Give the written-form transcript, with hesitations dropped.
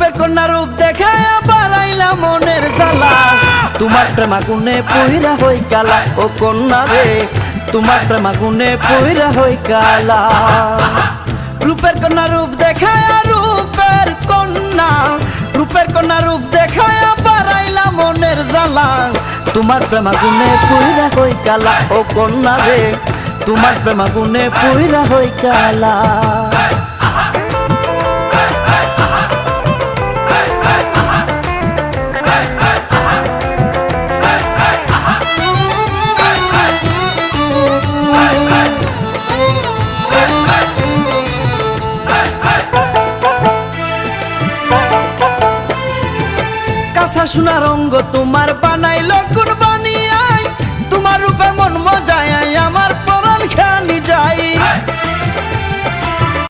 রূপের কন্যা রূপ দেখায়া বাড়াইলা মনের জ্বালা তোমার প্রেমাগুনে পইরা হই কালা ও কন্যা রে তোমার প্রেমাগুনে পইরা হই কালা রূপের কন্যা রূপ দেখায়া রূপের কন্যা রূপ দেখায়া বাড়াইলা মনের জ্বালা তোমার প্রেমাগুনে পইরা হই কালা ও কন্যা রে তোমার প্রেমাগুনে পইরা হই কালা কাঁচা সোনা রঙ্গ তোমার বানাইল